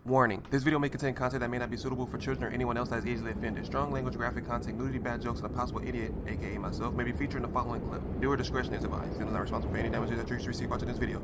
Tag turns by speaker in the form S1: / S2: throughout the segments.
S1: Warning, this video may contain content that may not be suitable for children or anyone else that is easily offended. Strong language, graphic content, nudity, bad jokes, and a possible idiot, aka myself, may be featured in the following clip. Viewer discretion is advised. It is not responsible for any damages that you receive watching this video.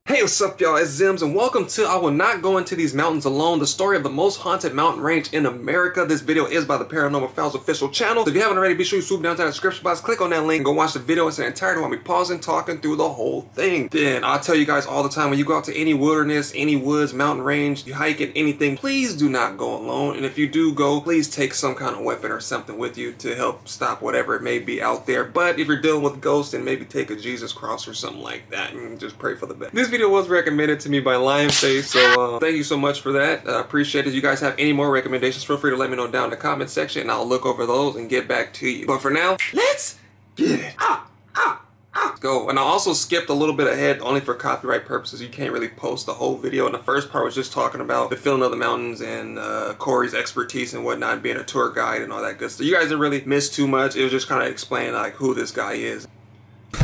S1: Hey, what's up, y'all? It's Zims, and welcome to I Will Not Go Into These Mountains Alone, the story of the most haunted mountain range in America. This video is by the Paranormal Files official channel. So if you haven't already, be sure you swoop down to the description box, click on that link, and go watch the video in its entirety while we pausing, talking through the whole thing. Then, I tell you guys all the time, when you go out to any wilderness, any woods, mountain range, you hike it, anything, please do not go alone. And if you do go, please take some kind of weapon or something with you to help stop whatever it may be out there. But if you're dealing with ghosts, then maybe take a Jesus cross or something like that and just pray for the best. This video was recommended to me by Lionface, so thank you so much for that. I appreciate it. If you guys have any more recommendations, feel free to let me know down in the comment section, and I'll look over those and get back to you. But for now, let's get it. Let's go. And I also skipped a little bit ahead only for copyright purposes. You can't really post the whole video, and the first part was just talking about the feeling of the mountains and Corey's expertise and whatnot, being a tour guide and all that good stuff. You guys didn't really miss too much. It was just kind of explaining like who this guy is.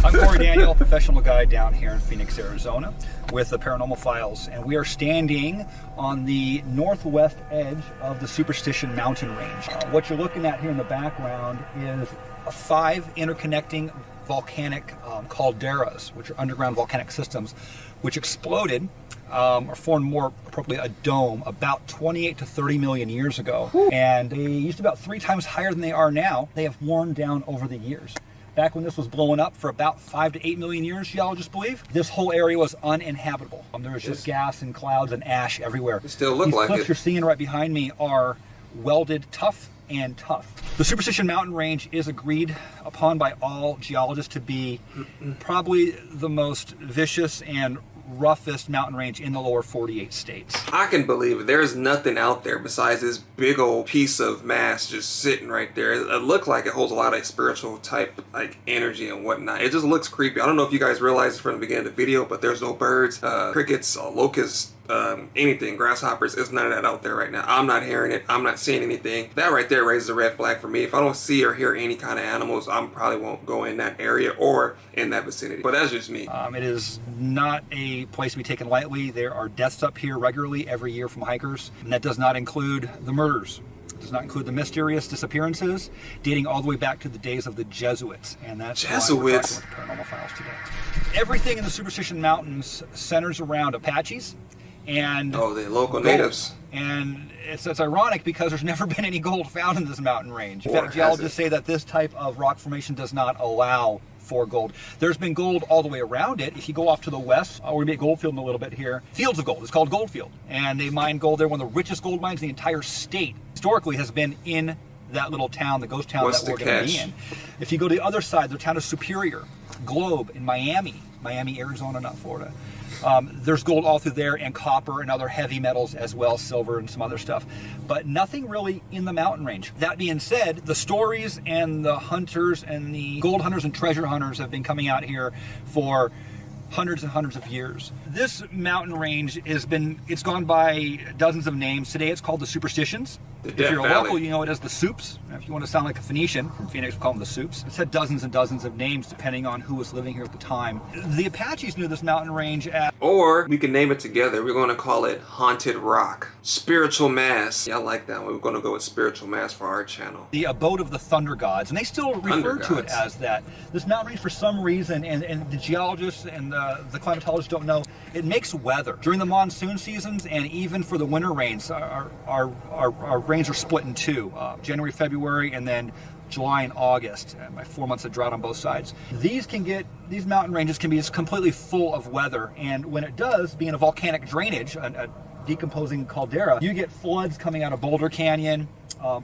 S2: I'm Corey Daniel, professional guide down here in Phoenix, Arizona with the Paranormal Files, and we are standing on the northwest edge of the Superstition mountain range. What you're looking at here in the background is 5 interconnecting volcanic calderas, which are underground volcanic systems, which exploded or formed, more appropriately, a dome about 28 to 30 million years ago. And they used to be about 3 times higher than they are now. They have worn down over the years. Back when this was blowing up for about 5 to 8 million years, geologists believe, this whole area was uninhabitable. There was just gas and clouds and ash everywhere.
S1: It still look
S2: These
S1: like
S2: cliffs
S1: it.
S2: you're seeing right behind me are welded tough and tough. The Superstition mountain range is agreed upon by all geologists to be probably the most vicious and roughest mountain range in the lower 48 states.
S1: I can believe it. There's nothing out there besides this big old piece of mass just sitting right there. It looked like it holds a lot of spiritual type like energy and whatnot. It just looks creepy. I don't know if you guys realized it from the beginning of the video, but there's no birds, crickets, locusts, anything, grasshoppers. There's none of that out there right now. I'm not hearing it. I'm not seeing anything. That right there raises a red flag for me. If I don't see or hear any kind of animals, I probably won't go in that area or in that vicinity. But that's just me.
S2: It is not a place to be taken lightly. There are deaths up here regularly every year from hikers, and that does not include the murders. It does not include the mysterious disappearances dating all the way back to the days of the Jesuits, and that's
S1: Jesuits.
S2: why we're talking about the Paranormal Files today. Everything in the Superstition Mountains centers around Apaches and
S1: the local
S2: gold.
S1: natives.
S2: And it's ironic because there's never been any gold found in this mountain range. In
S1: Or
S2: fact, geologists say that this type of rock formation does not allow for gold. There's been gold all the way around it. If you go off to the west, we're going to be at Goldfield in a little bit here. Fields of gold. It's called Goldfield. And they mine gold there. One of the richest gold mines in the entire state historically has been in that little town, the ghost town
S1: What's
S2: that we're
S1: the
S2: going to be
S1: catch?
S2: in. If you go to the other side, the town of Superior, Globe in Miami, Arizona, not Florida. There's gold all through there, and copper and other heavy metals as well, silver and some other stuff, but nothing really in the mountain range. That being said, the stories and the hunters and the gold hunters and treasure hunters have been coming out here for hundreds and hundreds of years. This mountain range it's gone by dozens of names. Today it's called the Superstitions. If you're a local, you know it as the Soups. If you want to sound like a Phoenician from Phoenix, we call them the Soups. It's had dozens and dozens of names depending on who was living here at the time. The Apaches knew this mountain range as...
S1: Or we can name it together. We're going to call it Haunted Rock. Spiritual Mass. Yeah, I like that one. We're going to go with Spiritual Mass for our channel.
S2: the abode of the Thunder Gods, and they still refer to it as that. This mountain range, for some reason, and the geologists and the climatologists don't know, it makes weather. During the monsoon seasons and even for the winter rains, our rains are split in 2, January, February, and then July and August, by 4 months of drought on both sides. These mountain ranges can be just completely full of weather, and when it does, being a volcanic drainage, a decomposing caldera, you get floods coming out of Boulder Canyon,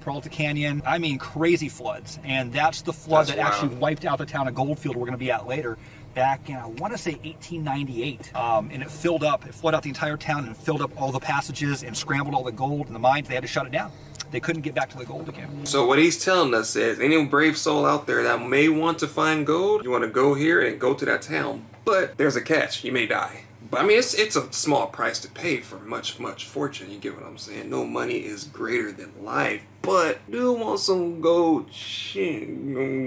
S2: Peralta Canyon. I mean, crazy floods, and that's the flood that actually wiped out the town of Goldfield we're going to be at later. Back in, I want to say 1898, and it flooded out the entire town and filled up all the passages and scrambled all the gold in the mines. They had to shut it down. They couldn't get back to the gold again.
S1: So what he's telling us is, any brave soul out there that may want to find gold, you want to go here and go to that town. But there's a catch. You may die. But I mean, it's a small price to pay for much fortune. You get what I'm saying? No money is greater than life. But do want some gold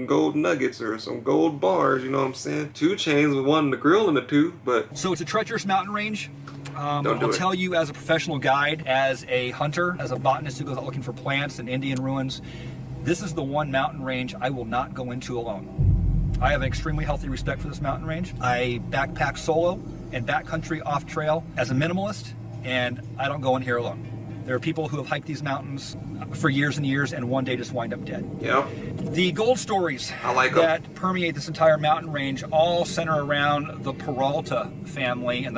S1: gold nuggets or some gold bars, you know what I'm saying? 2 chains with one in the grill and the 2, but...
S2: So it's a treacherous mountain range. I'll tell you, as a professional guide, as a hunter, as a botanist who goes out looking for plants and Indian ruins, this is the one mountain range I will not go into alone. I have an extremely healthy respect for this mountain range. I backpack solo and backcountry off trail as a minimalist, and I don't go in here alone. There are people who have hiked these mountains for years and years and one day just wind up dead.
S1: Yeah.
S2: The gold stories that permeate this entire mountain range all center around the Peralta family, and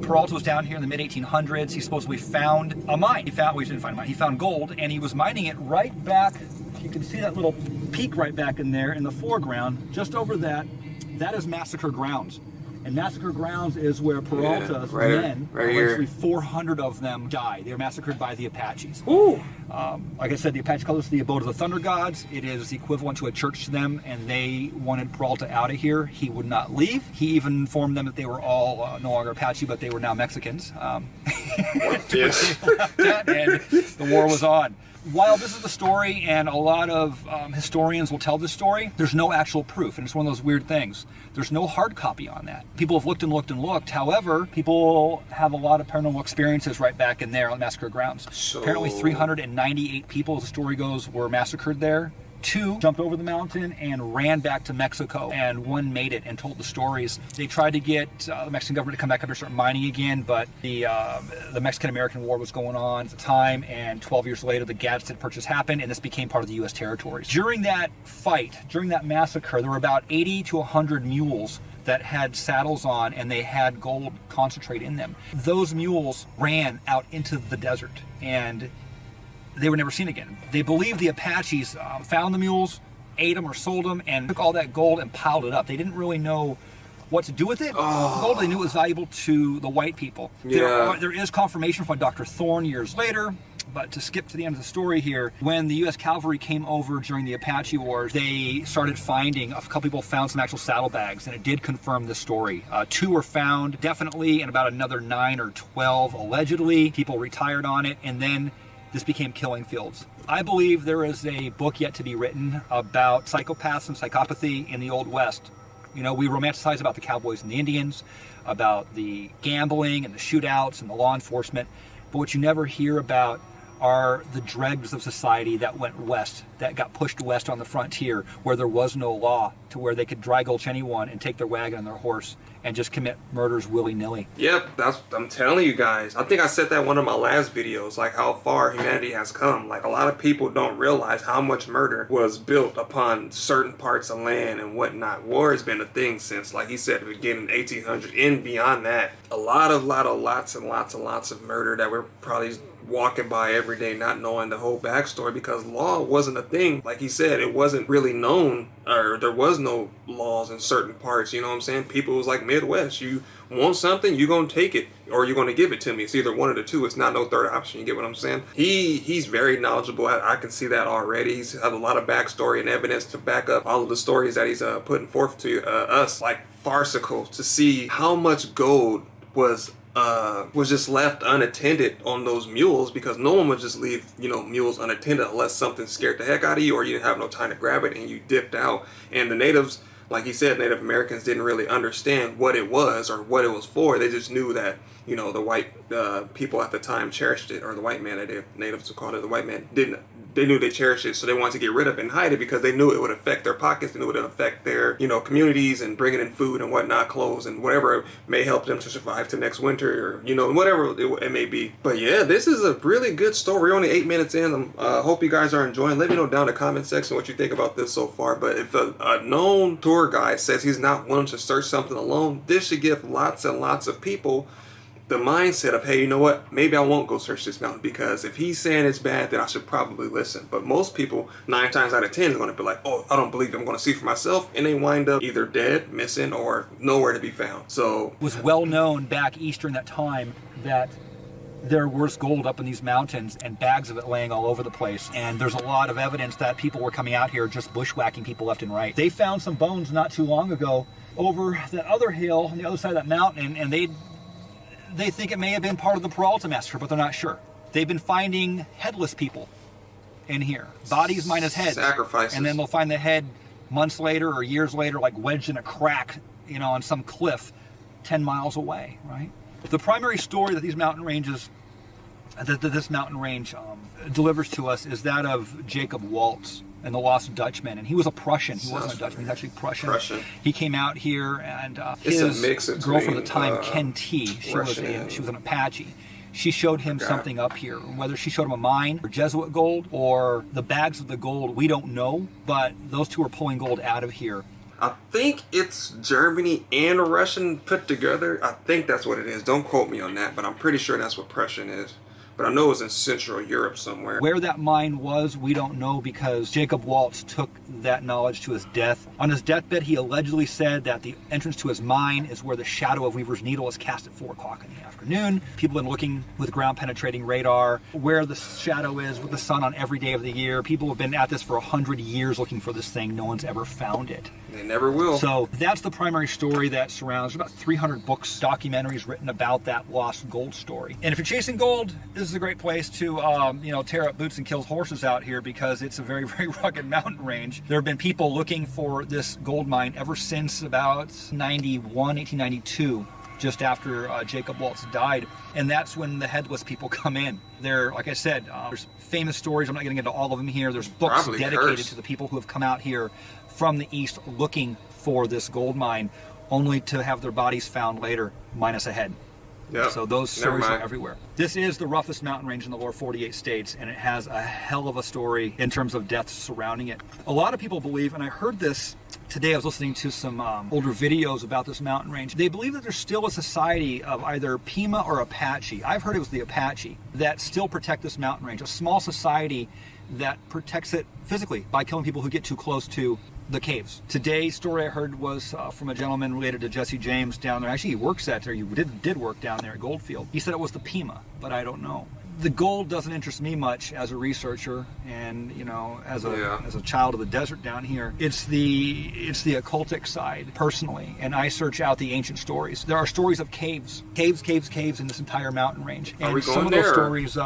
S2: Peralta was down here in the mid-1800s. He supposedly found a mine. He didn't find a mine. He found gold, and he was mining it right back. You can see that little peak right back in there in the foreground. Just over that is Massacre Grounds. And Massacre Grounds is where Peralta's men, actually 400 of them, died. They were massacred by the Apaches.
S1: Ooh.
S2: Like I said, the Apache call this the abode of the thunder gods. It is equivalent to a church to them, and they wanted Peralta out of here. He would not leave. He even informed them that they were all no longer Apache, but they were now Mexicans.
S1: Yes.
S2: And the war was on. While this is the story, and a lot of historians will tell this story, there's no actual proof, and it's one of those weird things. There's no hard copy on that. People have looked and looked and looked. However, people have a lot of paranormal experiences right back in there on Massacre Grounds.
S1: So...
S2: Apparently 398 people, as the story goes, were massacred there. 2 jumped over the mountain and ran back to Mexico, and 1 made it and told the stories. They tried to get the Mexican government to come back up and start mining again, but the Mexican-American War was going on at the time, and 12 years later the Gadsden Purchase happened, and this became part of the U.S. territories. During that fight, during that massacre, there were about 80 to 100 mules that had saddles on, and they had gold concentrate in them. Those mules ran out into the desert, and they were never seen again. They believe the Apaches found the mules, ate them or sold them, and took all that gold and piled it up. They didn't really know what to do with it. Gold, they knew it was valuable to the white people.
S1: Yeah.
S2: There is confirmation from Dr. Thorne years later, but to skip to the end of the story here, when the U.S. cavalry came over during the Apache Wars, they started finding, a couple people found some actual saddlebags, and it did confirm this story. 2 were found, definitely, and about another 9 or 12, allegedly. People retired on it, and then this became killing fields. I believe there is a book yet to be written about psychopaths and psychopathy in the Old West. You know, we romanticize about the cowboys and the Indians, about the gambling and the shootouts and the law enforcement, but what you never hear about are the dregs of society that went west, that got pushed west on the frontier, where there was no law, to where they could dry gulch anyone and take their wagon and their horse and just commit murders willy-nilly.
S1: Yep, I'm telling you guys. I think I said that in one of my last videos, like how far humanity has come. Like, a lot of people don't realize how much murder was built upon certain parts of land and whatnot. War has been a thing since, like he said, the beginning 1800s and beyond that. Lots of murder that we're probably walking by every day not knowing the whole backstory, because law wasn't a thing. Like he said, it wasn't really known, or there was no laws in certain parts, you know what I'm saying? People was like Midwest, you want something, you gonna take it, or you're gonna give it to me. It's either one of the two. It's not no third option. You get what I'm saying? He's very knowledgeable. I can see that already. He's had a lot of backstory and evidence to back up all of the stories that he's putting forth to us. Like, farcical to see how much gold was just left unattended on those mules, because no one would just leave, you know, mules unattended unless something scared the heck out of you, or you didn't have no time to grab it and you dipped out. And the natives, like he said, Native Americans didn't really understand what it was or what it was for. They just knew that, you know, the white people at the time cherished it, or the white man, the natives called it, the white man didn't. They knew they cherished it, so they wanted to get rid of it and hide it, because they knew it would affect their pockets, they knew it would affect their, you know, communities, and bringing in food and whatnot, clothes and whatever may help them to survive to next winter, or, you know, whatever it may be. But yeah, this is a really good story. We're only 8 minutes in. Hope you guys are enjoying. Let me know down in the comment section what you think about this so far. But if a known tour guide says he's not willing to search something alone, this should give lots and lots of people the mindset of, hey, you know what, maybe I won't go search this mountain, because if he's saying it's bad, then I should probably listen. But most people, 9 times out of 10, are going to be like, oh, I don't believe it, I'm going to see for myself, and they wind up either dead, missing, or nowhere to be found. So
S2: it was well known back east during that time that there was gold up in these mountains and bags of it laying all over the place. And there's a lot of evidence that people were coming out here just bushwhacking people left and right. They found some bones not too long ago over that other hill on the other side of that mountain, and they think it may have been part of the Peralta massacre, but they're not sure. They've been finding headless people in here, bodies minus heads.
S1: Sacrifices.
S2: And then they'll find the head months later or years later, like wedged in a crack, you know, on some cliff 10 miles away, right? The primary story that these mountain ranges, that this mountain range delivers to us is that of Jacob Waltz and the Lost Dutchman. And he was a Prussian. He wasn't a Dutchman. He's actually Prussian. He came out here, and his girlfriend at the time, Ken T, she was an Apache. She showed him something up here. Whether she showed him a mine or Jesuit gold or the bags of the gold, we don't know. But those two are pulling gold out of here.
S1: I think it's Germany and Russian put together. I think that's what it is. Don't quote me on that, but I'm pretty sure that's what Prussian is. But I know it's in Central Europe somewhere.
S2: Where that mine was, we don't know, because Jacob Waltz took that knowledge to his death. On his deathbed, he allegedly said that the entrance to his mine is where the shadow of Weaver's Needle is cast at 4 o'clock in the afternoon. People have been looking with ground-penetrating radar where the shadow is with the sun on every day of the year. People have been at this for 100 years looking for this thing. No one's ever found it.
S1: They never will.
S2: So that's the primary story that surrounds. There's about 300 books, documentaries written about that lost gold story. And if you're chasing gold, this is a great place to, tear up boots and kill horses out here, because it's a very, very rugged mountain range. There have been people looking for this gold mine ever since about 1892, just after Jacob Waltz died. And that's when the headless people come in. There, like I said, there's famous stories. I'm not getting into all of them here. There's books
S1: Probably
S2: dedicated
S1: cursed
S2: to the people who have come out here from the east looking for this gold mine, only to have their bodies found later, minus a head.
S1: Yep.
S2: So those stories are everywhere. This is the roughest mountain range in the lower 48 states, and it has a hell of a story in terms of deaths surrounding it. A lot of people believe, and I heard this today, I was listening to some older videos about this mountain range. They believe that there's still a society of either Pima or Apache. I've heard it was the Apache that still protect this mountain range, a small society that protects it physically by killing people who get too close to the caves. Today's story I heard was from a gentleman related to Jesse James down there. Actually, he works at there. He did work down there at Goldfield. He said it was the Pima, but I don't know. The gold doesn't interest me much as a researcher, and as a child of the desert down here. It's the occultic side personally, and I search out the ancient stories. There are stories of caves in this entire mountain range, and some of those stories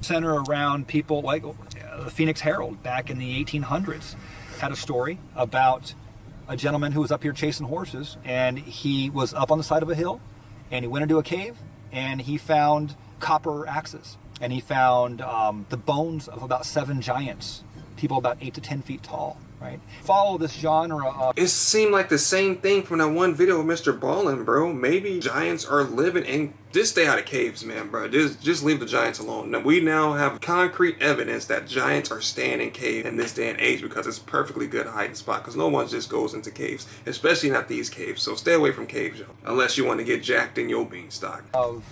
S2: center around people like the Phoenix Herald back in the 1800s. Had a story about a gentleman who was up here chasing horses, and he was up on the side of a hill, and he went into a cave, and he found copper axes, and he found the bones of about 7 giants, people about 8 to 10 feet tall, right? Follow this genre of...
S1: It seemed like the same thing from that one video of Mr. Ballin, bro. Maybe giants are living in... Just stay out of caves, man, bro. Just leave the giants alone. Now, we now have concrete evidence that giants are staying in caves in this day and age, because it's perfectly good hiding spot, because no one just goes into caves, especially not these caves. So stay away from caves, yo, unless you want to get jacked in your beanstalk.
S2: Of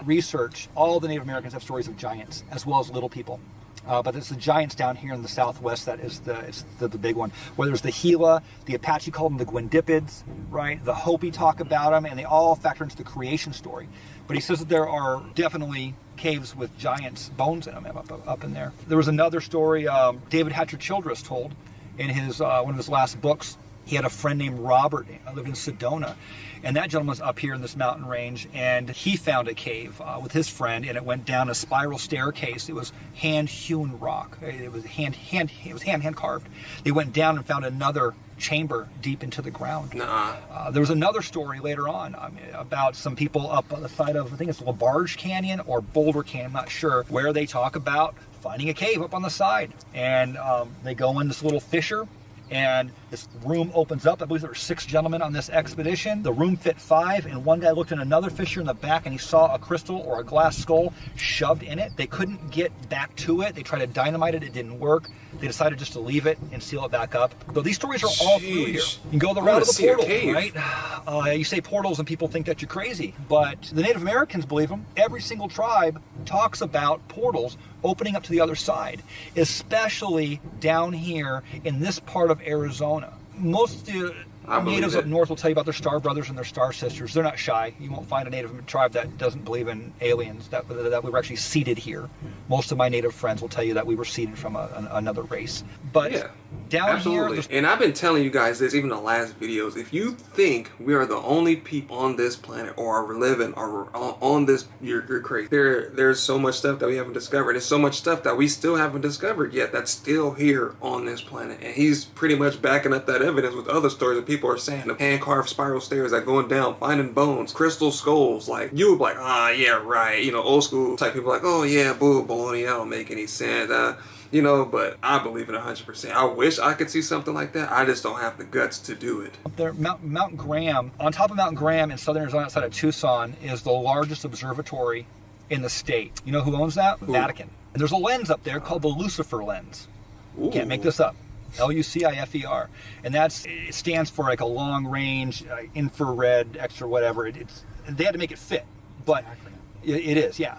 S2: research, all the Native Americans have stories of giants, as well as little people. But it's the giants down here in the southwest that is the big one. Whether it's the Gila, the Apache called them the Gwindipids, right? The Hopi talk about them, and they all factor into the creation story. But he says that there are definitely caves with giants' bones in them up in there. There was another story David Hatcher Childress told in his one of his last books. He had a friend named Robert who lived in Sedona, and that gentleman was up here in this mountain range, and he found a cave with his friend, and it went down a spiral staircase. It was hand-hewn rock. It was hand carved. They went down and found another chamber deep into the ground. There was another story later on about some people up on the side of, I think it's LaBarge Canyon or Boulder Canyon, I'm not sure, where they talk about finding a cave up on the side, and they go in this little fissure, and this room opens up. I believe there were 6 gentlemen on this expedition. The room fit 5, and one guy looked in another fissure in the back, and he saw a crystal or a glass skull shoved in it. They couldn't get back to it. They tried to dynamite it. It didn't work. They decided just to leave it and seal it back up. But these stories are all through here. You can go the route of the portal, right? You say portals and people think that you're crazy, but the Native Americans believe them. Every single tribe talks about portals opening up to the other side, especially down here in this part of Arizona. Most Natives up north will tell you about their star brothers and their star sisters. They're not shy. You won't find a native tribe that doesn't believe in aliens, that we were actually seeded here. Most of my native friends will tell you that we were seeded from another race. But down here...
S1: And I've been telling you guys this, even in the last videos, if you think we are the only people on this planet or are living or on this, you're crazy. There's so much stuff that we haven't discovered. There's so much stuff that we still haven't discovered yet that's still here on this planet. And he's pretty much backing up that evidence with other stories that people are saying. The hand-carved spiral stairs that going down, finding bones, crystal skulls. Like, you would be like, yeah, right. You know, old school type people like, oh yeah, boo, baloney, that don't make any sense. You know, but I believe it 100%. I wish I could see something like that. I just don't have the guts to do it.
S2: There, Mount Graham, on top of Mount Graham in southern Arizona outside of Tucson, is the largest observatory in the state. You know who owns that?
S1: Who?
S2: Vatican. And there's a lens up there called the Lucifer lens.
S1: Ooh.
S2: Can't make this up. Lucifer. And it stands for like a long range, infrared, extra whatever. They had to make it fit, but it is, yeah.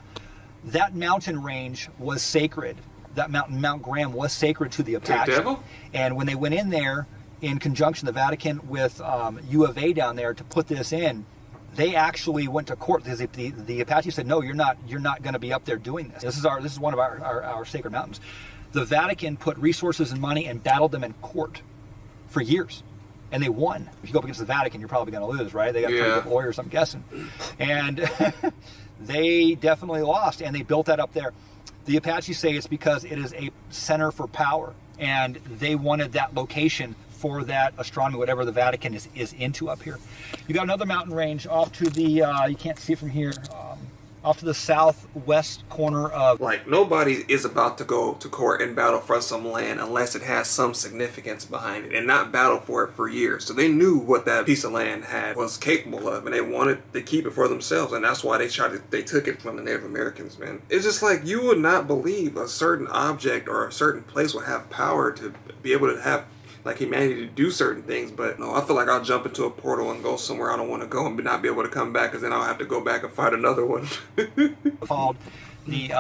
S2: That mountain range was sacred. That Mount Graham was sacred to the Apache. And when they went in there, in conjunction, the Vatican with U of A down there to put this in, they actually went to court because the Apache said, no, you're not going to be up there doing this. This is one of our sacred mountains. The Vatican put resources and money and battled them in court for years. And they won. If you go up against the Vatican, you're probably going to lose, right? They got pretty good lawyers, I'm guessing. And they definitely lost, and they built that up there. The Apache say it's because it is a center for power, and they wanted that location for that astronomy, whatever the Vatican is into up here. You got another mountain range off to the, you can't see it from here, off to the southwest corner of...
S1: Like, nobody is about to go to court and battle for some land unless it has some significance behind it, and not battle for it for years. So they knew what that piece of land was capable of, and they wanted to keep it for themselves, and that's why they took it from the Native Americans, man. It's just like, you would not believe a certain object or a certain place would have power to be able to have, like, humanity to do certain things, but no, I feel like I'll jump into a portal and go somewhere I don't want to go and not be able to come back, because then I'll have to go back and fight another one.
S2: Called the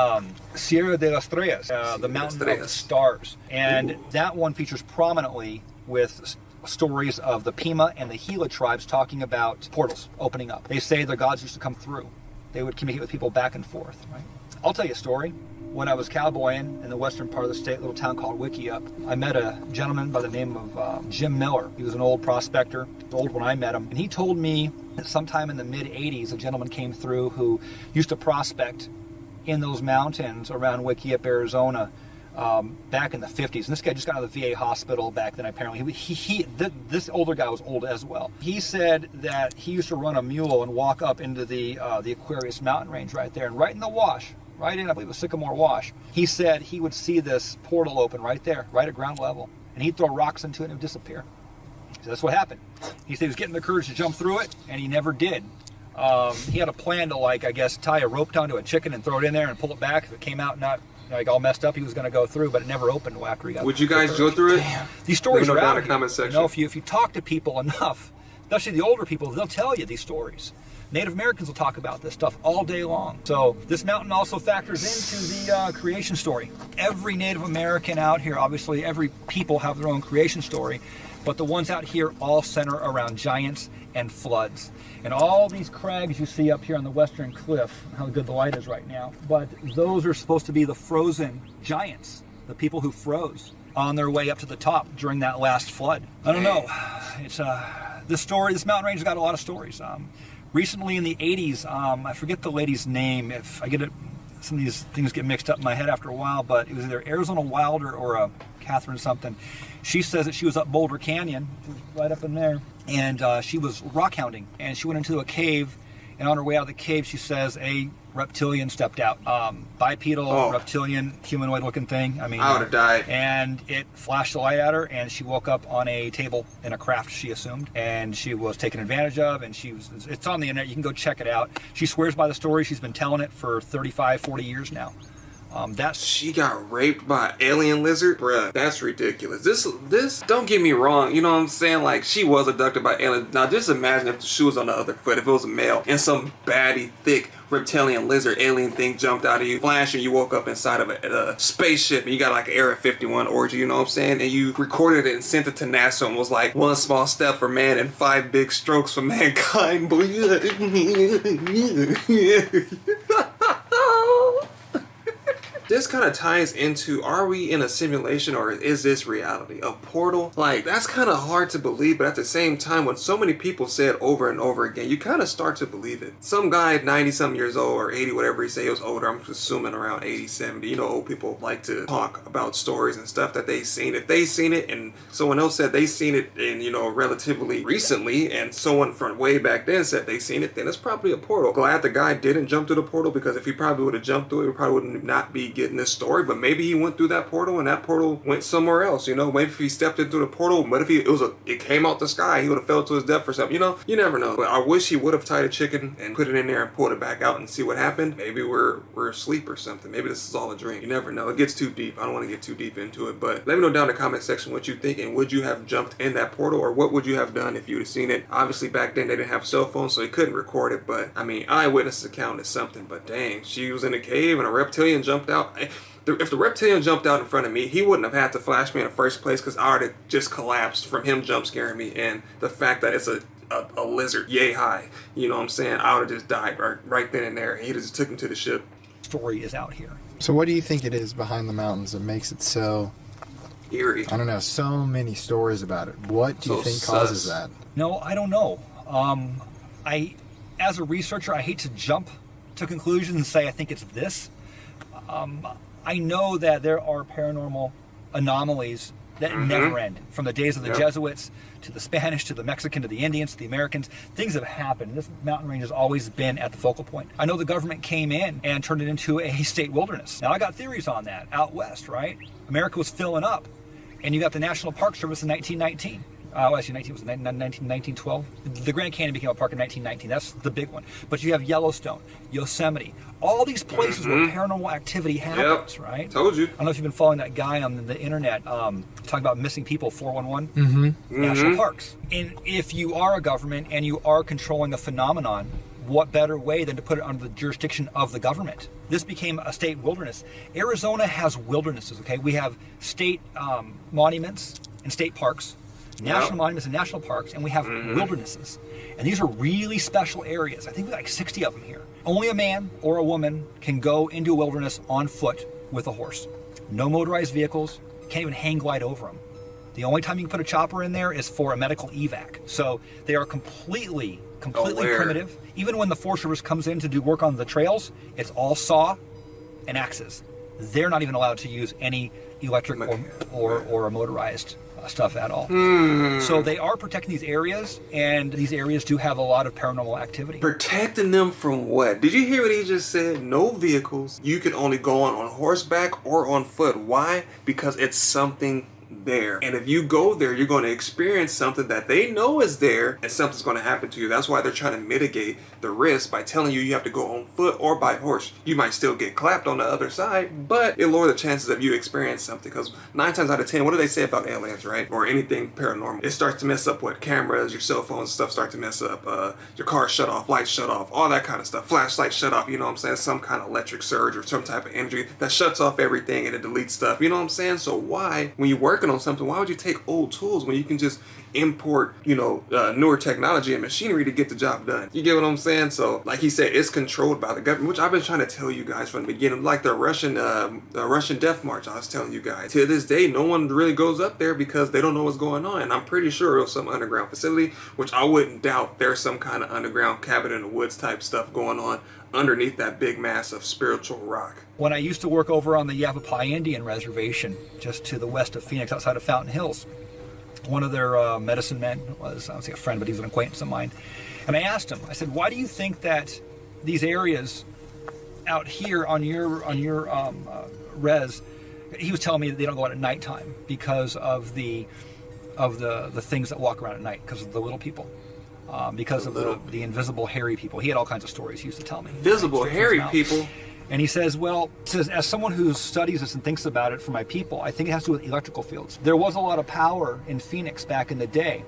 S2: Sierra de las Estrellas, the Mountain of the Stars. And that one features prominently with stories of the Pima and the Gila tribes talking about portals opening up. They say their gods used to come through. They would communicate with people back and forth. Right? I'll tell you a story. When I was cowboying in the western part of the state, a little town called Wickiup, I met a gentleman by the name of Jim Miller. He was an old prospector, old when I met him. And he told me that sometime in the mid-'80s, a gentleman came through who used to prospect in those mountains around Wickiup, Arizona, back in the 50s. And this guy just got out of the VA hospital back then, apparently. This older guy was old as well. He said that he used to run a mule and walk up into the Aquarius mountain range right there, and right in the wash, right in, I believe it was Sycamore Wash. He said he would see this portal open right there, right at ground level. And he'd throw rocks into it and it would disappear. So that's what happened. He said he was getting the courage to jump through it, and he never did. He had a plan to, like, I guess, tie a rope down to a chicken and throw it in there and pull it back. If it came out not, like, all messed up, he was going to go through, but it never opened after he got...
S1: Would you guys go through it?
S2: Damn. These stories are out
S1: in the comment section.
S2: You know, if you talk to people enough, especially the older people, they'll tell you these stories. Native Americans will talk about this stuff all day long. So this mountain also factors into the creation story. Every Native American out here, obviously every people have their own creation story, but the ones out here all center around giants and floods. And all these crags you see up here on the western cliff, how good the light is right now, but those are supposed to be the frozen giants, the people who froze on their way up to the top during that last flood. I don't know. It's this mountain range has got a lot of stories. Recently in the 80s, I forget the lady's name. If I get it, some of these things get mixed up in my head after a while, but it was either Arizona Wilder or Catherine something. She says that she was up Boulder Canyon, which is right up in there, and she was rock hounding, and she went into a cave, and on her way out of the cave, she says a reptilian stepped out. Bipedal, reptilian, humanoid-looking thing. I mean,
S1: I would have died.
S2: And it flashed the light at her, and she woke up on a table in a craft, she assumed, and she was taken advantage of, and it's on the internet. You can go check it out. She swears by the story. She's been telling it for 35, 40 years now.
S1: She got raped by an alien lizard? Bruh, that's ridiculous. This, don't get me wrong, you know what I'm saying? Like, she was abducted by aliens. Now, just imagine if the shoe was on the other foot, if it was a male, and some baddie, thick, reptilian lizard alien thing jumped out of you, flashing, you woke up inside of a spaceship, and you got like an Area 51 orgy, you know what I'm saying? And you recorded it and sent it to NASA and was like, 1 small step for man and 5 big strokes for mankind. This kind of ties into, are we in a simulation or is this reality? A portal? Like, that's kind of hard to believe, but at the same time, when so many people say it over and over again, you kind of start to believe it. Some guy, 90-something years old, or 80, whatever he say, he was older, I'm assuming around 80, 70. You know, old people like to talk about stories and stuff that they seen. If they seen it and someone else said they seen it in, you know, relatively recently, and someone from way back then said they seen it, then it's probably a portal. Glad the guy didn't jump through the portal, because if he probably would have jumped through it, he probably would not be getting this story. But maybe he went through that portal and that portal went somewhere else, you know. Maybe if he stepped into the portal, what if it came out the sky, he would have fell to his death or something, you know. You never know. But I wish he would have tied a chicken and put it in there and pulled it back out and see what happened. Maybe we're asleep or something. Maybe this is all a dream. You never know. It gets too deep. I don't want to get too deep into it, but let me know down in the comment section what you think, and would you have jumped in that portal, or what would you have done if you'd have seen it? Obviously back then they didn't have cell phones, so they couldn't record it, but I mean, eyewitness account is something. But dang, she was in a cave and a reptilian jumped out. If the reptilian jumped out in front of me, he wouldn't have had to flash me in the first place, because I would have just collapsed from him jump scaring me, and the fact that it's a lizard yay high, you know what I'm saying, I would have just died right then and there. He just took him to the ship.
S2: Story is out here.
S3: So what do you think it is behind the mountains that makes it so
S1: eerie?
S3: I don't know, so many stories about it. What do you think causes that?
S2: No, I don't know. As a researcher, I hate to jump to conclusions and say I think it's this. I know that there are paranormal anomalies that never end. From the days of the Jesuits to the Spanish to the Mexican to the Indians to the Americans, things have happened. This mountain range has always been at the focal point. I know the government came in and turned it into a state wilderness. Now I got theories on that out west, right? America was filling up, and you got the National Park Service in 1919. Actually, 1912. The Grand Canyon became a park in 1919. That's the big one. But you have Yellowstone, Yosemite, all these places where paranormal activity happens, right?
S1: Told you.
S2: I don't know if you've been following that guy on the internet talking about missing people, 411 national parks. And if you are a government and you are controlling a phenomenon, what better way than to put it under the jurisdiction of the government? This became a state wilderness. Arizona has wildernesses, okay? We have state monuments and state parks, national monuments and national parks, and we have wildernesses. And these are really special areas. I think we have like 60 of them here. Only a man or a woman can go into a wilderness on foot with a horse. No motorized vehicles. You can't even hang glide over them. The only time you can put a chopper in there is for a medical evac. So they are completely primitive. Even when the Forest Service comes in to do work on the trails, it's all saw and axes. They're not even allowed to use any electric or motorized stuff at all. So they are protecting these areas, and these areas do have a lot of paranormal activity.
S1: Protecting them from what? Did you hear what he just said? No vehicles. You can only go on horseback or on foot. Why? Because it's something there. And if you go there, you're going to experience something that they know is there, and something's going to happen to you. That's why they're trying to mitigate the risk by telling you you have to go on foot or by horse. You might still get clapped on the other side, but it lower the chances of you experiencing something, because 9 times out of 10, what do they say about aliens, right? Or anything paranormal? It starts to mess up what cameras, your cell phones, stuff start to mess up. Your car shut off, lights shut off, all that kind of stuff. Flashlight shut off, you know what I'm saying? Some kind of electric surge or some type of energy that shuts off everything and it deletes stuff, you know what I'm saying? So why, when you're working on something, why would you take old tools when you can just import, you know, newer technology and machinery to get the job done? You get what I'm saying? So, like he said, it's controlled by the government, which I've been trying to tell you guys from the beginning. Like the Russian Death March, I was telling you guys. To this day, no one really goes up there because they don't know what's going on. And I'm pretty sure it was some underground facility, which I wouldn't doubt there's some kind of underground cabin in the woods type stuff going on underneath that big mass of spiritual rock.
S2: When I used to work over on the Yavapai Indian Reservation, just to the west of Phoenix, outside of Fountain Hills, one of their medicine men was, I don't say a friend, but he was an acquaintance of mine. And I asked him, I said, why do you think that these areas out here on your res, he was telling me that they don't go out at nighttime because of the things that walk around at night, because of the little people. Because of the invisible hairy people. He had all kinds of stories he used to tell me.
S1: Visible hairy people?
S2: And he says, well, as someone who studies this and thinks about it for my people, I think it has to do with electrical fields. There was a lot of power in Phoenix back in the day,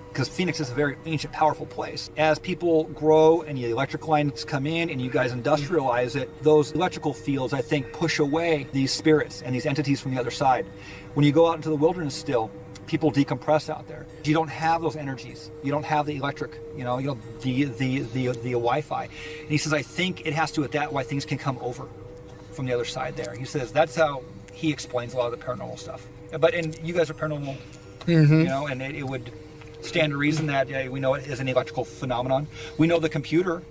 S2: because Phoenix is a very ancient, powerful place. As people grow and the electric lines come in and you guys industrialize it, those electrical fields, I think, push away these spirits and these entities from the other side. When you go out into the wilderness still, people decompress out there. You don't have those energies. You don't have the electric, the Wi-Fi. And he says, I think it has to do with that, why things can come over from the other side there. He says that's how he explains a lot of the paranormal stuff. And you guys are paranormal, and it would stand to reason that we know it is an electrical phenomenon. We know the computer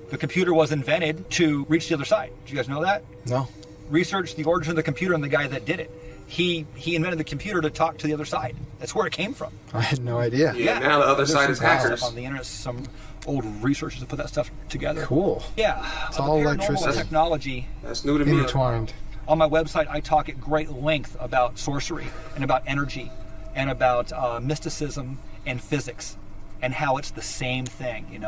S2: was invented to reach the other side. Did you guys know that?
S3: No.
S2: Research the origin of the computer and the guy that did it. He invented the computer to talk to the other side. That's where it came from.
S3: I had no idea.
S1: Yeah, now the other side is hackers.
S2: On the internet, some old researchers have put that stuff together.
S3: Cool.
S2: Yeah.
S3: It's all electricity.
S2: Technology.
S1: That's new to me.
S3: Intertwined.
S2: On my website, I talk at great length about sorcery and about energy and about mysticism and physics and how it's the same thing,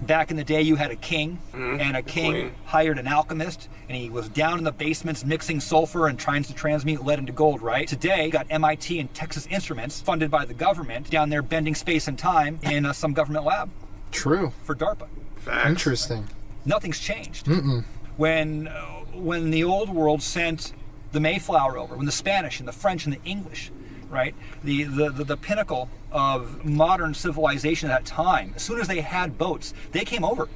S2: Back in the day, you had a king, and a king hired an alchemist, and he was down in the basements mixing sulfur and trying to transmute lead into gold, right? Today, you got MIT and Texas Instruments, funded by the government, down there bending space and time in some government lab.
S3: True.
S2: For DARPA.
S1: Facts.
S3: Interesting.
S2: Nothing's changed.
S3: Mm-mm.
S2: When the old world sent the Mayflower over, when the Spanish and the French and the English, right, the pinnacle of modern civilization at that time, as soon as they had boats, they came over.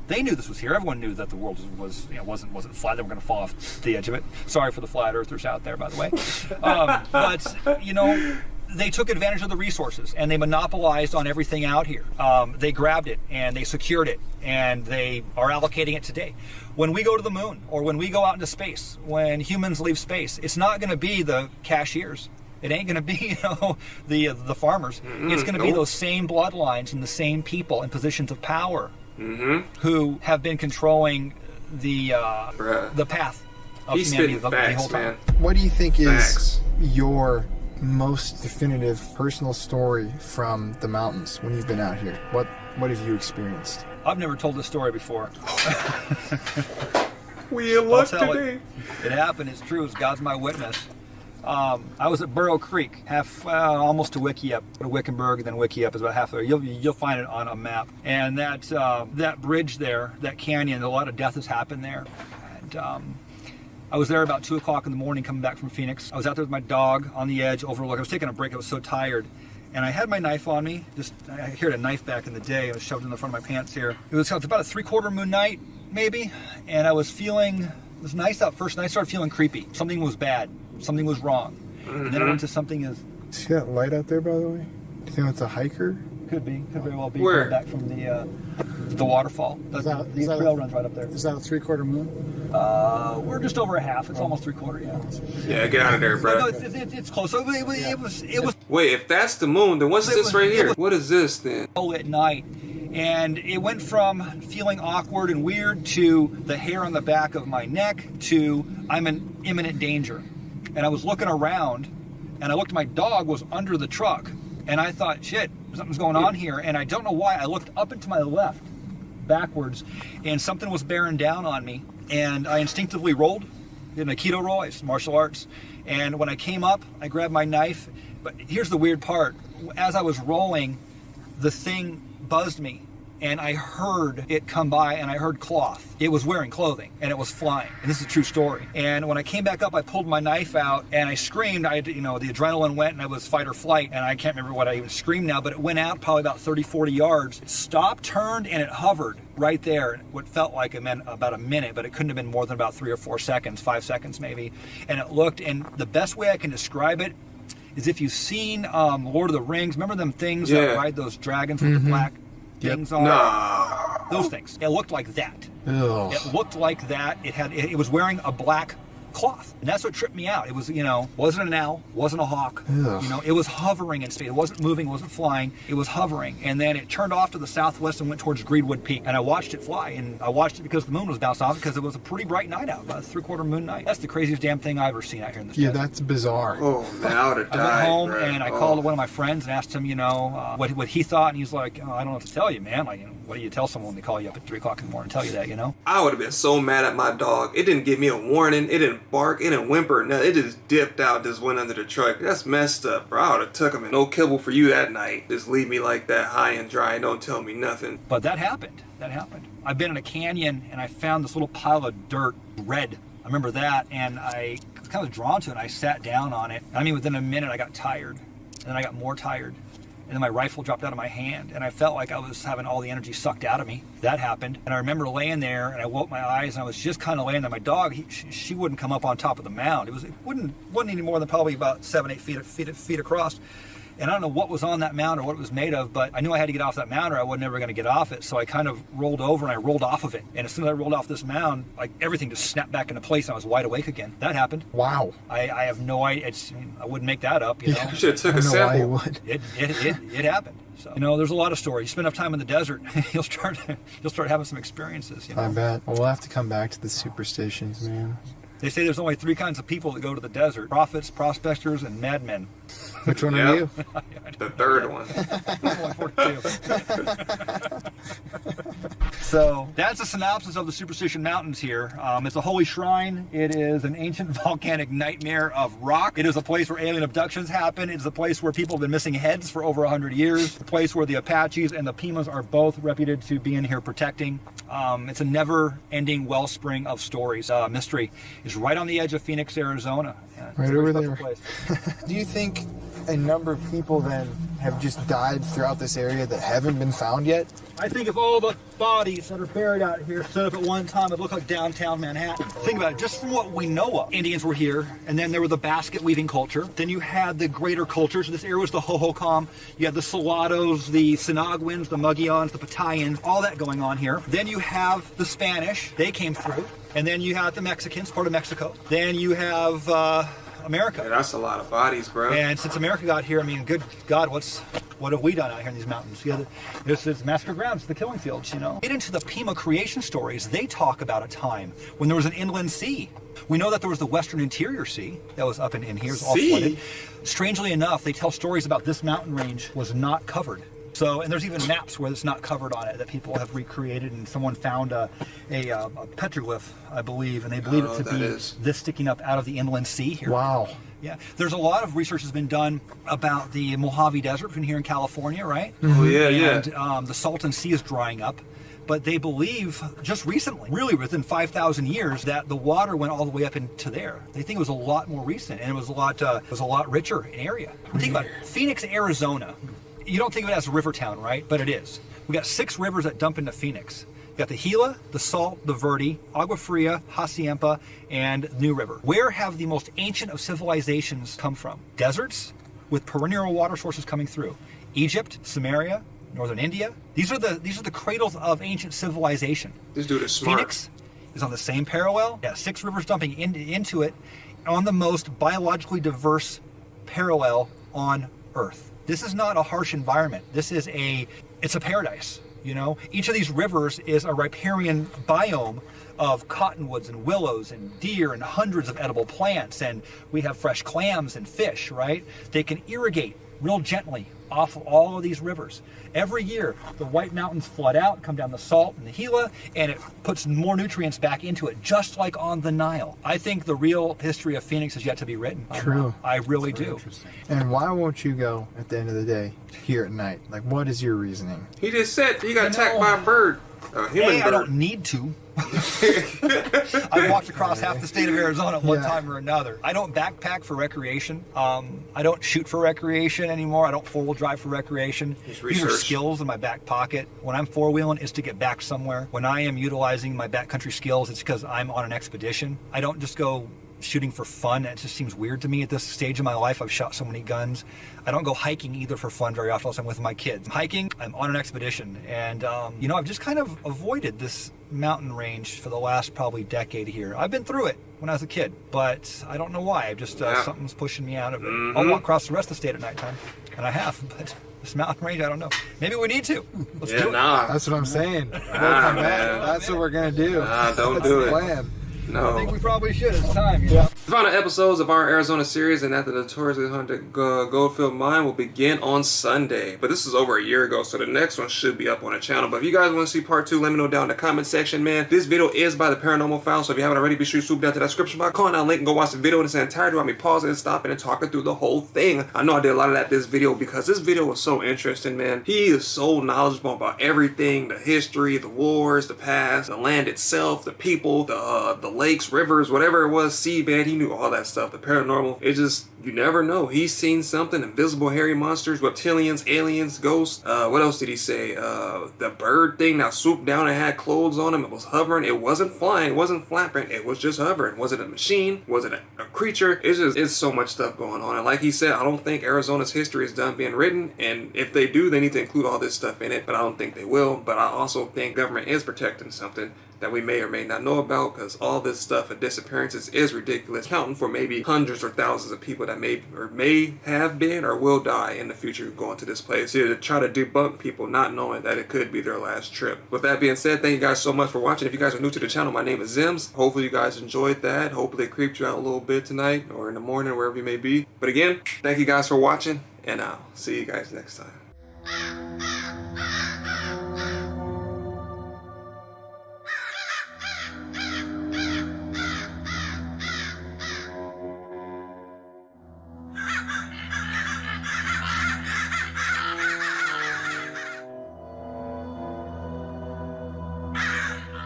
S2: They knew this was here. Everyone knew that the world wasn't flat. They were going to fall off the edge of it. Sorry for the flat earthers out there, by the way. But they took advantage of the resources and they monopolized on everything out here. They grabbed it and they secured it and they are allocating it today. When we go to the moon or when we go out into space, when humans leave space, it's not going to be the cashiers. It ain't going to be, the farmers. It's going to be those same bloodlines and the same people in positions of power who have been controlling the path of humanity the whole time.
S3: What do you think is your most definitive personal story from the mountains when you've been out here? What have you experienced?
S2: I've never told this story before.
S1: We are lucky today.
S2: It happened. It's true. God's my witness. I was at Burrow Creek, almost to Wickiup. To Wickenburg, then Wickiup is about half there. You'll find it on a map. And that bridge there, that canyon, a lot of death has happened there. And I was there about 2 o'clock in the morning coming back from Phoenix. I was out there with my dog on the edge overlooking. I was taking a break. I was so tired. And I had my knife on me. I carried a knife back in the day. I was shoved in the front of my pants here. It was about a 3/4 moon night, maybe. And I was feeling, it was nice out first, and I started feeling creepy. Something was bad. Something was wrong. And then I went to something as...
S3: See that light out there, by the way? Do you think it's a hiker?
S2: Could very well be.
S1: Where?
S2: Back from the waterfall. The trail runs right up there.
S3: Is that a 3/4 moon?
S2: We're just over a half. It's almost 3/4, yeah.
S1: Yeah, get out of there, bro.
S2: No, it's close. It was
S1: Wait, if that's the moon, then what's this right here? What is this then?
S2: at night. And it went from feeling awkward and weird to the hair on the back of my neck to I'm in imminent danger. And I was looking around, and I looked, my dog was under the truck, and I thought, shit, something's going on here. And I don't know why. I looked up and to my left, backwards, and something was bearing down on me. And I instinctively rolled, did an Aikido roll, it's martial arts. And when I came up, I grabbed my knife. But here's the weird part. As I was rolling, the thing buzzed me. And I heard it come by, and I heard cloth. It was wearing clothing, and it was flying. And this is a true story. And when I came back up, I pulled my knife out, and I screamed. The adrenaline went, and I was fight or flight. And I can't remember what I even screamed now, but it went out probably about 30, 40 yards. It stopped, turned, and it hovered right there. What felt like it meant about a minute, but it couldn't have been more than about 3 or 4 seconds, 5 seconds maybe. And it looked, and the best way I can describe it is if you've seen Lord of the Rings. Remember them things that ride those dragons with the black things on?
S1: Nah.
S2: Those things. It looked like that.
S3: Ugh.
S2: It looked like that. It was wearing a black cloth. And that's what tripped me out. It was, wasn't an owl, wasn't a hawk.
S3: Ugh.
S2: It was hovering in space. It wasn't moving, it wasn't flying. It was hovering. And then it turned off to the southwest and went towards Greenwood Peak. And I watched it fly. And I watched it because the moon was bounced off, because it was a pretty bright night out, about a 3/4 moon night. That's the craziest damn thing I've ever seen out here in this desert.
S3: That's bizarre.
S1: Oh, man, I would have died.
S2: I went home
S1: bro.
S2: and I called one of my friends and asked him, what he thought. And he's like, I don't know what to tell you, man. Like, what do you tell someone when they call you up at 3 o'clock in the morning and tell you that,
S1: I would have been so mad at my dog. It didn't give me a warning. It didn't bark. It didn't whimper. No, it just dipped out, just went under the truck. That's messed up, bro. I would have took him. No kibble for you that night. Just leave me like that high and dry and don't tell me nothing.
S2: But that happened. I've been in a canyon and I found this little pile of dirt, red. I remember that, and I was kind of drawn to it, and I sat down on it. I mean, within a minute, I got tired, and then I got more tired. And then my rifle dropped out of my hand, and I felt like I was having all the energy sucked out of me. That happened. And I remember laying there, and I woke my eyes, and I was just kind of laying there. My dog, she wouldn't come up on top of the mound. It wasn't any more than probably about 7-8 feet across. And I don't know what was on that mound or what it was made of, but I knew I had to get off that mound or I wasn't ever going to get off it. So I kind of rolled over and I rolled off of it. And as soon as I rolled off this mound, like everything just snapped back into place and I was wide awake again. That happened.
S3: Wow.
S2: I have no idea. I wouldn't make that up,
S1: You should have took a sample.
S3: Why you would.
S2: It happened. So, there's a lot of stories. You spend enough time in the desert, you'll start having some experiences.
S3: I bet. Well, we'll have to come back to the superstitions, man.
S2: They say there's only 3 kinds of people that go to the desert: prophets, prospectors, and madmen.
S3: Which one are you?
S1: The third one.
S2: So that's a synopsis of the Superstition Mountains here. It's a holy shrine. It is an ancient volcanic nightmare of rock. It is a place where alien abductions happen. It is a place where people have been missing heads for over 100 years. A place where the Apaches and the Pimas are both reputed to be in here protecting. It's a never-ending wellspring of stories. Mystery is right on the edge of Phoenix, Arizona.
S3: Right over there. Do you think a number of people then have just died throughout this area that haven't been found yet?
S2: I think if all the bodies that are buried out here stood up at one time, it'd look like downtown Manhattan. Think about it, just from what we know of. Indians were here, and then there was the basket weaving culture. Then you had the greater cultures. This area was the Hohokam. You had the Salados, the Sinagwins, the Mugians, the Patayans, all that going on here. Then you have the Spanish. They came through. And then you have the Mexicans, part of Mexico. Then you have America.
S1: Yeah, that's a lot of bodies, bro.
S2: And since America got here, I mean, good God, what have we done out here in these mountains? There's massacre grounds, the killing fields, Get into the Pima creation stories. They talk about a time when there was an inland sea. We know that there was the Western Interior Sea that was up in here. It was all flooded. Strangely enough, they tell stories about this mountain range was not covered. So, and there's even maps where it's not covered on it that people have recreated, and someone found a petroglyph, I believe, and they believe it to be this sticking up out of the inland sea here.
S3: Wow.
S2: Yeah, there's a lot of research has been done about the Mojave Desert between here in California, right?
S1: Oh, yeah,
S2: and the Salton Sea is drying up. But they believe just recently, really within 5,000 years, that the water went all the way up into there. They think it was a lot more recent, and it was a lot richer in area. Think about it. Phoenix, Arizona. You don't think of it as a river town, right? But it is. We got 6 rivers that dump into Phoenix. You got the Gila, the Salt, the Verde, Agua Fria, Hacienda, and New River. Where have the most ancient of civilizations come from? Deserts with perennial water sources coming through. Egypt, Samaria, northern India. These are the cradles of ancient civilization.
S1: This dude is smart.
S2: Phoenix is on the same parallel. Yeah, 6 rivers dumping into it on the most biologically diverse parallel on Earth. This is not a harsh environment. It's a paradise, Each of these rivers is a riparian biome of cottonwoods and willows and deer and hundreds of edible plants, and we have fresh clams and fish, right? They can irrigate real gently off of all of these rivers. Every year, the White Mountains flood out, come down the Salt and the Gila, and it puts more nutrients back into it, just like on the Nile. I think the real history of Phoenix is yet to be written.
S3: True.
S2: I really do.
S3: And why won't you go at the end of the day here at night? Like, what is your reasoning?
S1: He just said he got attacked by a bird. A human bird.
S2: I don't need to. I've walked across half the state of Arizona at one time or another. I don't backpack for recreation. I don't shoot for recreation anymore. I don't four-wheel drive for recreation. These are skills in my back pocket. When I'm four-wheeling, it's to get back somewhere. When I am utilizing my backcountry skills, it's because I'm on an expedition. I don't just go shooting for fun. It just seems weird to me at this stage of my life. I've shot so many guns. I don't go hiking either for fun very often unless I'm with my kids. Hiking, I'm on an expedition. And, I've just kind of avoided this mountain range for the last probably decade here. I've been through it. when I was a kid, but I don't know why. I just something's pushing me out of it. I'll walk across the rest of the state at nighttime, and I have, but this mountain range, I don't know. Maybe we need to. Let's do it.
S3: That's what I'm saying. We'll come back. That's what we're gonna do.
S1: Don't
S3: That's
S1: do
S3: the
S1: it.
S3: plan.
S1: No.
S2: I think we probably should. It's time. Yeah.
S1: The final episodes of our Arizona series and at the notoriously haunted Goldfield Mine will begin on Sunday. But this is over a year ago, so the next one should be up on the channel. But if you guys want to see part 2, let me know down in the comment section, man. This video is by the Paranormal Files, so if you haven't already, be sure you swoop down to that description box, click on that link, and go watch the video in its entirety while me pausing and stopping and talking through the whole thing. I know I did a lot of that this video because this video was so interesting, man. He is so knowledgeable about everything, the history, the wars, the past, the land itself, the people, the lakes, rivers, whatever it was, seabed, he knew all that stuff. The paranormal, it just, you never know. He's seen something, invisible hairy monsters, reptilians, aliens, ghosts. What else did he say? The bird thing that swooped down and had clothes on him. It was hovering. It wasn't flying. It wasn't flapping. It was just hovering. Was it a machine? Was it a creature? It's so much stuff going on. And like he said, I don't think Arizona's history is done being written. And if they do, they need to include all this stuff in it. But I don't think they will. But I also think government is protecting something that we may or may not know about, because all this stuff of disappearances is ridiculous, counting for maybe hundreds or thousands of people that may have been or will die in the future going to this place here to try to debunk people not knowing that it could be their last trip. With that being said, thank you guys so much for watching. If you guys are new to the channel, my name is Zems. Hopefully you guys enjoyed that. Hopefully it creeped you out a little bit tonight or in the morning, wherever you may be. But again, thank you guys for watching, and I'll see you guys next time.